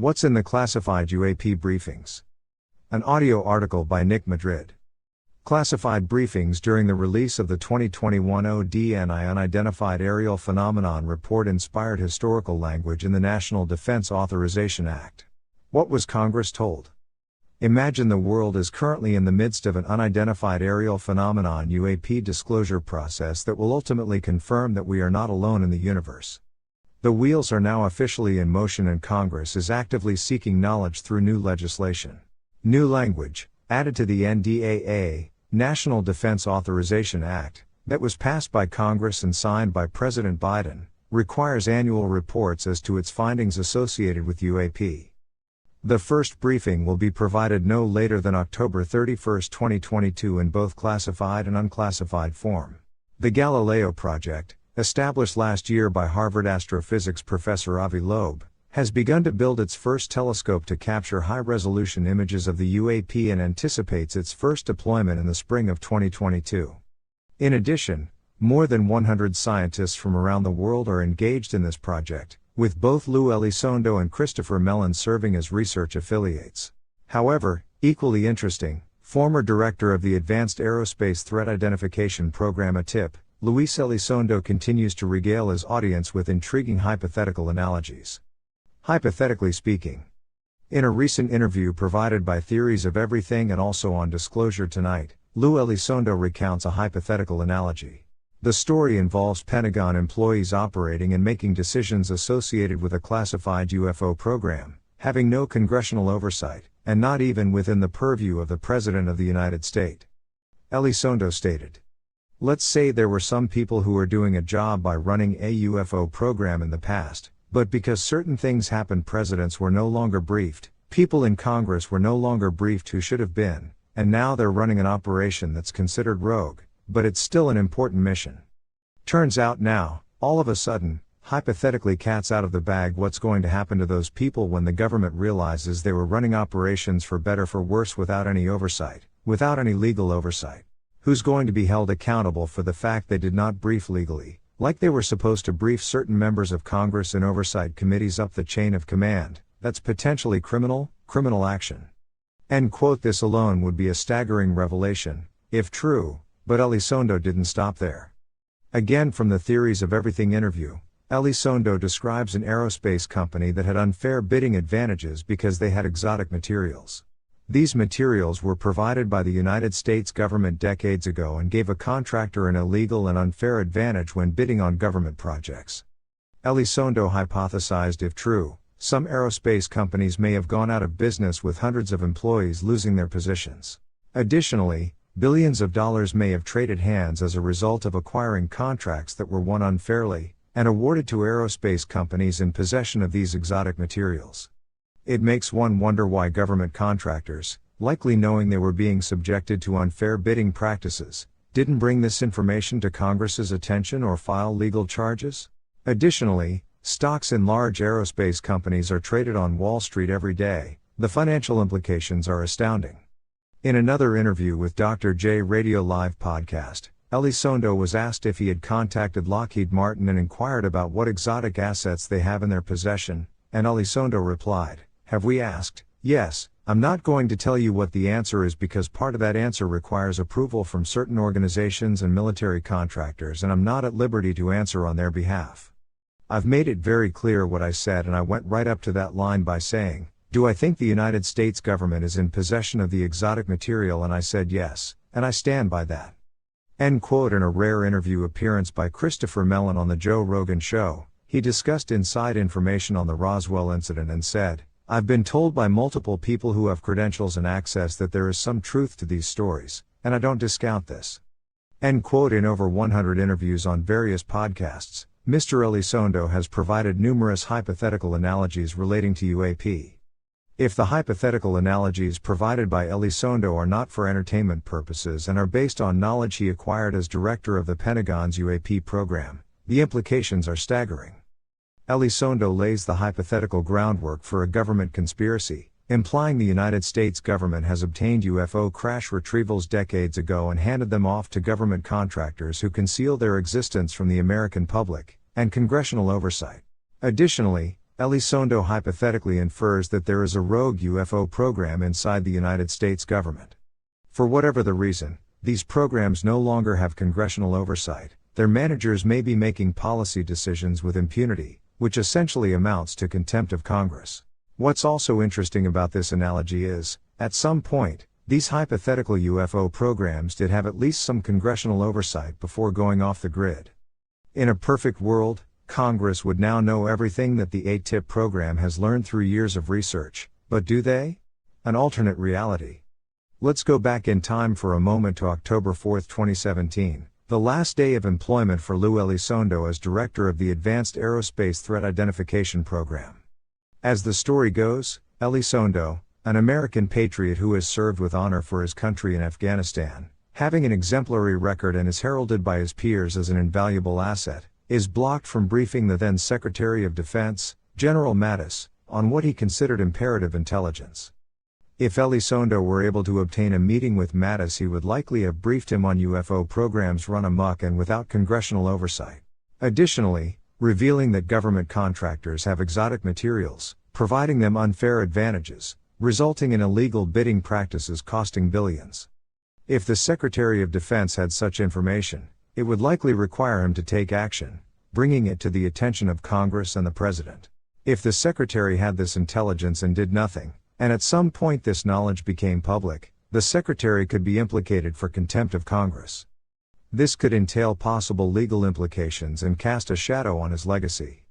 What's in the classified UAP briefings? An audio article by Nick Madrid. Classified briefings during the release of the 2021 ODNI Unidentified Aerial Phenomenon Report inspired historical language in the National Defense Authorization Act. What was Congress told? Imagine the world is currently in the midst of an unidentified aerial phenomenon UAP disclosure process that will ultimately confirm that we are not alone in the universe. The wheels are now officially in motion and Congress is actively seeking knowledge through new legislation. New language, added to the NDAA, National Defense Authorization Act, that was passed by Congress and signed by President Biden, requires annual reports as to its findings associated with UAP. The first briefing will be provided no later than October 31, 2022 in both classified and unclassified form. The Galileo project, established last year by Harvard astrophysics professor Avi Loeb, has begun to build its first telescope to capture high-resolution images of the UAP and anticipates its first deployment in the spring of 2022. In addition, more than 100 scientists from around the world are engaged in this project, with both Lou Elizondo and Christopher Mellon serving as research affiliates. However, equally interesting, former director of the Advanced Aerospace Threat Identification Program ATIP, Luis Elizondo continues to regale his audience with intriguing hypothetical analogies. Hypothetically speaking. In a recent interview provided by Theories of Everything and also on Disclosure Tonight, Lou Elizondo recounts a hypothetical analogy. The story involves Pentagon employees operating and making decisions associated with a classified UFO program, having no congressional oversight, and not even within the purview of the President of the United States. Elizondo stated, "Let's say there were some people who were doing a job by running a UFO program in the past, but because certain things happened, presidents were no longer briefed, people in Congress were no longer briefed who should have been, and now they're running an operation that's considered rogue, but it's still an important mission. Turns out now, all of a sudden, hypothetically cat's out of the bag, what's going to happen to those people when the government realizes they were running operations for better for worse without any oversight, without any legal oversight? Who's going to be held accountable for the fact they did not brief legally, like they were supposed to brief certain members of Congress and oversight committees up the chain of command? That's potentially criminal action." End quote. This alone would be a staggering revelation, if true, but Elizondo didn't stop there. Again from the Theories of Everything interview, Elizondo describes an aerospace company that had unfair bidding advantages because they had exotic materials. These materials were provided by the United States government decades ago and gave a contractor an illegal and unfair advantage when bidding on government projects. Elizondo hypothesized, if true, some aerospace companies may have gone out of business with hundreds of employees losing their positions. Additionally, billions of dollars may have traded hands as a result of acquiring contracts that were won unfairly, and awarded to aerospace companies in possession of these exotic materials. It makes one wonder why government contractors, likely knowing they were being subjected to unfair bidding practices, didn't bring this information to Congress's attention or file legal charges. Additionally, stocks in large aerospace companies are traded on Wall Street every day. The financial implications are astounding. In another interview with Dr. J Radio Live podcast, Elizondo was asked if he had contacted Lockheed Martin and inquired about what exotic assets they have in their possession, and Elizondo replied, "Have we asked? Yes. I'm not going to tell you what the answer is because part of that answer requires approval from certain organizations and military contractors, and I'm not at liberty to answer on their behalf. I've made it very clear what I said, and I went right up to that line by saying, do I think the United States government is in possession of the exotic material, and I said yes, and I stand by that." End quote. In a rare interview appearance by Christopher Mellon on the Joe Rogan Show, he discussed inside information on the Roswell incident and said, "I've been told by multiple people who have credentials and access that there is some truth to these stories, and I don't discount this." End quote. In over 100 interviews on various podcasts, Mr. Elizondo has provided numerous hypothetical analogies relating to UAP. If the hypothetical analogies provided by Elizondo are not for entertainment purposes and are based on knowledge he acquired as director of the Pentagon's UAP program, the implications are staggering. Elizondo lays the hypothetical groundwork for a government conspiracy, implying the United States government has obtained UFO crash retrievals decades ago and handed them off to government contractors who conceal their existence from the American public and congressional oversight. Additionally, Elizondo hypothetically infers that there is a rogue UFO program inside the United States government. For whatever the reason, these programs no longer have congressional oversight. Their managers may be making policy decisions with impunity, which essentially amounts to contempt of Congress. What's also interesting about this analogy is, at some point, these hypothetical UFO programs did have at least some congressional oversight before going off the grid. In a perfect world, Congress would now know everything that the ATIP program has learned through years of research, but do they? An alternate reality. Let's go back in time for a moment to October 4, 2017, the last day of employment for Lou Elizondo as director of the Advanced Aerospace Threat Identification Program. As the story goes, Elizondo, an American patriot who has served with honor for his country in Afghanistan, having an exemplary record and is heralded by his peers as an invaluable asset, is blocked from briefing the then Secretary of Defense, General Mattis, on what he considered imperative intelligence. If Elizondo were able to obtain a meeting with Mattis, he would likely have briefed him on UFO programs run amok and without congressional oversight. Additionally, revealing that government contractors have exotic materials, providing them unfair advantages, resulting in illegal bidding practices costing billions. If the Secretary of Defense had such information, it would likely require him to take action, bringing it to the attention of Congress and the President. If the Secretary had this intelligence and did nothing, and at some point this knowledge became public, the Secretary could be implicated for contempt of Congress. This could entail possible legal implications and cast a shadow on his legacy.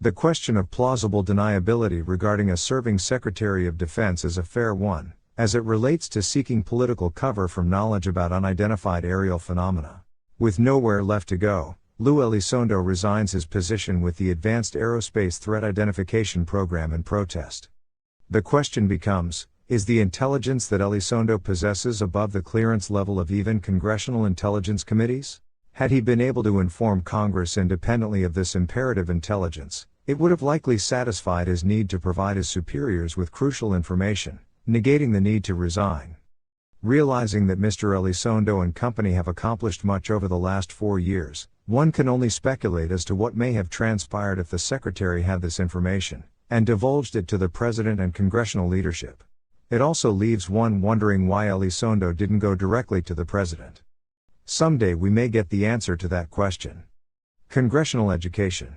The question of plausible deniability regarding a serving Secretary of Defense is a fair one, as it relates to seeking political cover from knowledge about unidentified aerial phenomena. With nowhere left to go, Lou Elizondo resigns his position with the Advanced Aerospace Threat Identification Program in protest. The question becomes, is the intelligence that Elizondo possesses above the clearance level of even congressional intelligence committees? Had he been able to inform Congress independently of this imperative intelligence, it would have likely satisfied his need to provide his superiors with crucial information, negating the need to resign. Realizing that Mr. Elizondo and company have accomplished much over the last 4 years, one can only speculate as to what may have transpired if the Secretary had this information, and divulged it to the President and congressional leadership. It also leaves one wondering why Elizondo didn't go directly to the President. Someday we may get the answer to that question. Congressional education.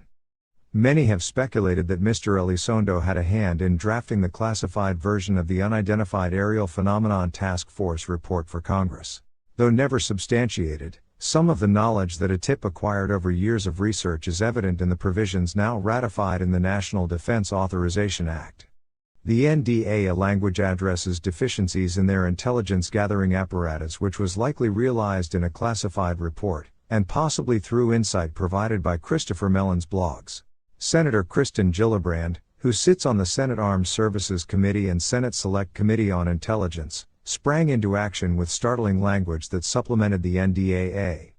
Many have speculated that Mr. Elizondo had a hand in drafting the classified version of the Unidentified Aerial Phenomenon Task Force report for Congress. Though never substantiated, some of the knowledge that ATIP acquired over years of research is evident in the provisions now ratified in the National Defense Authorization Act. The NDA language addresses deficiencies in their intelligence gathering apparatus, which was likely realized in a classified report, and possibly through insight provided by Christopher Mellon's blogs. Senator Kristen Gillibrand, who sits on the Senate Armed Services Committee and Senate Select Committee on Intelligence, sprang into action with startling language that supplemented the NDAA.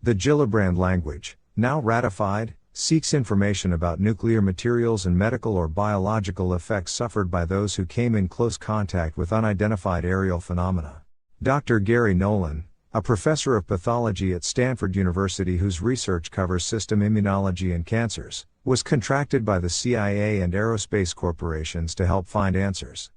The Gillibrand language, now ratified, seeks information about nuclear materials and medical or biological effects suffered by those who came in close contact with unidentified aerial phenomena. Dr. Gary Nolan, a professor of pathology at Stanford University whose research covers system immunology and cancers, was contracted by the CIA and aerospace corporations to help find answers.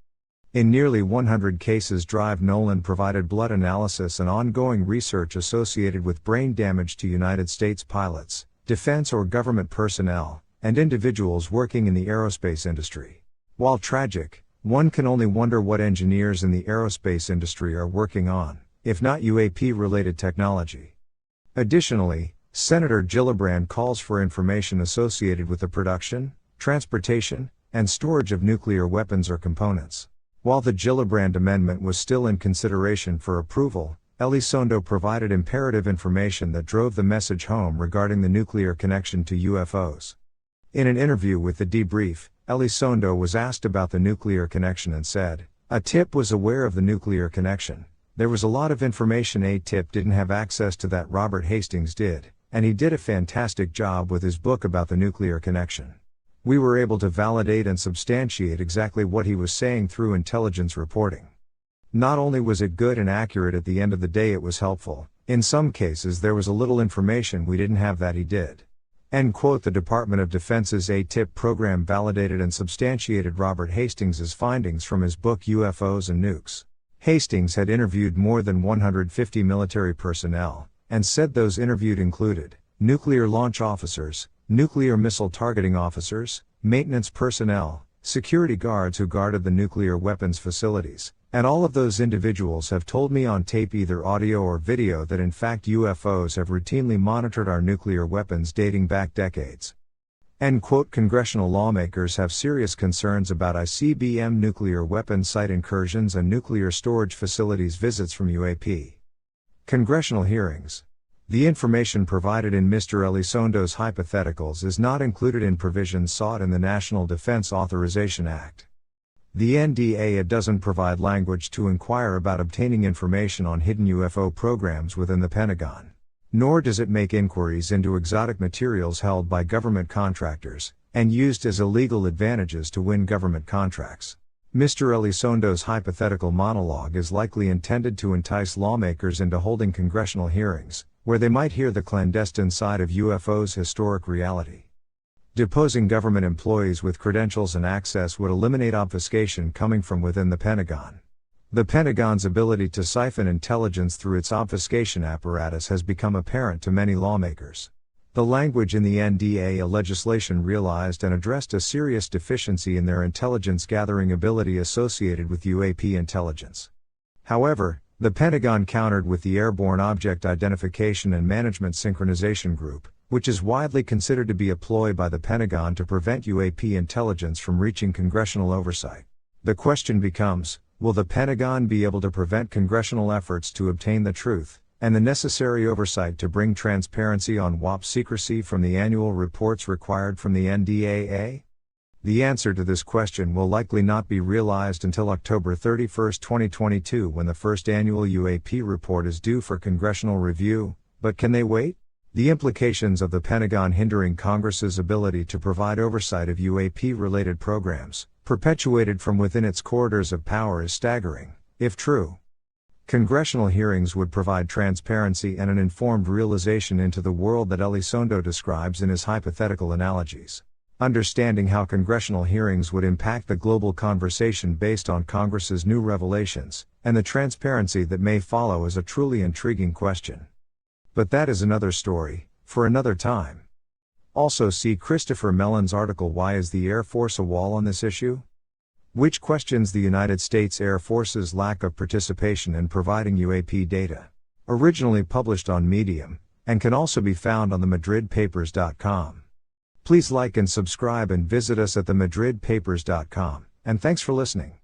In nearly 100 cases, Nolan provided blood analysis and ongoing research associated with brain damage to United States pilots, defense or government personnel, and individuals working in the aerospace industry. While tragic, one can only wonder what engineers in the aerospace industry are working on, if not UAP-related technology. Additionally, Senator Gillibrand calls for information associated with the production, transportation, and storage of nuclear weapons or components. While the Gillibrand amendment was still in consideration for approval, Elizondo provided imperative information that drove the message home regarding the nuclear connection to UFOs. In an interview with The Debrief, Elizondo was asked about the nuclear connection and said, "ATIP was aware of the nuclear connection. There was a lot of information ATIP didn't have access to that Robert Hastings did, and he did a fantastic job with his book about the nuclear connection. We were able to validate and substantiate exactly what he was saying through intelligence reporting. Not only was it good and accurate, at the end of the day it was helpful. In some cases there was a little information we didn't have that he did. End quote. The Department of Defense's ATIP program validated and substantiated Robert Hastings's findings from his book UFOs and Nukes. Hastings had interviewed more than 150 military personnel, and said those interviewed included nuclear launch officers, nuclear missile targeting officers, maintenance personnel, security guards who guarded the nuclear weapons facilities, and all of those individuals have told me on tape, either audio or video, that in fact UFOs have routinely monitored our nuclear weapons dating back decades. End quote. Congressional lawmakers have serious concerns about ICBM nuclear weapon site incursions and nuclear storage facilities visits from UAP. Congressional hearings. The information provided in Mr. Elizondo's hypotheticals is not included in provisions sought in the National Defense Authorization Act. The NDAA doesn't provide language to inquire about obtaining information on hidden UFO programs within the Pentagon. Nor does it make inquiries into exotic materials held by government contractors, and used as illegal advantages to win government contracts. Mr. Elizondo's hypothetical monologue is likely intended to entice lawmakers into holding congressional hearings, where they might hear the clandestine side of UFO's historic reality. Deposing government employees with credentials and access would eliminate obfuscation coming from within the Pentagon. The Pentagon's ability to siphon intelligence through its obfuscation apparatus has become apparent to many lawmakers. The language in the NDAA legislation realized and addressed a serious deficiency in their intelligence gathering ability associated with UAP intelligence. However, the Pentagon countered with the Airborne Object Identification and Management Synchronization Group, which is widely considered to be a ploy by the Pentagon to prevent UAP intelligence from reaching congressional oversight. The question becomes, will the Pentagon be able to prevent congressional efforts to obtain the truth, and the necessary oversight to bring transparency on UAP secrecy from the annual reports required from the NDAA? The answer to this question will likely not be realized until October 31, 2022, when the first annual UAP report is due for congressional review, but can they wait? The implications of the Pentagon hindering Congress's ability to provide oversight of UAP-related programs, perpetuated from within its corridors of power, is staggering, if true. Congressional hearings would provide transparency and an informed realization into the world that Elizondo describes in his hypothetical analogies. Understanding how congressional hearings would impact the global conversation based on Congress's new revelations, and the transparency that may follow, is a truly intriguing question. But that is another story, for another time. Also see Christopher Mellon's article "Why is the Air Force a Wall on this issue?", which questions the United States Air Force's lack of participation in providing UAP data. Originally published on Medium, and can also be found on themadridpapers.com. Please like and subscribe and visit us at themadridpapers.com, and thanks for listening.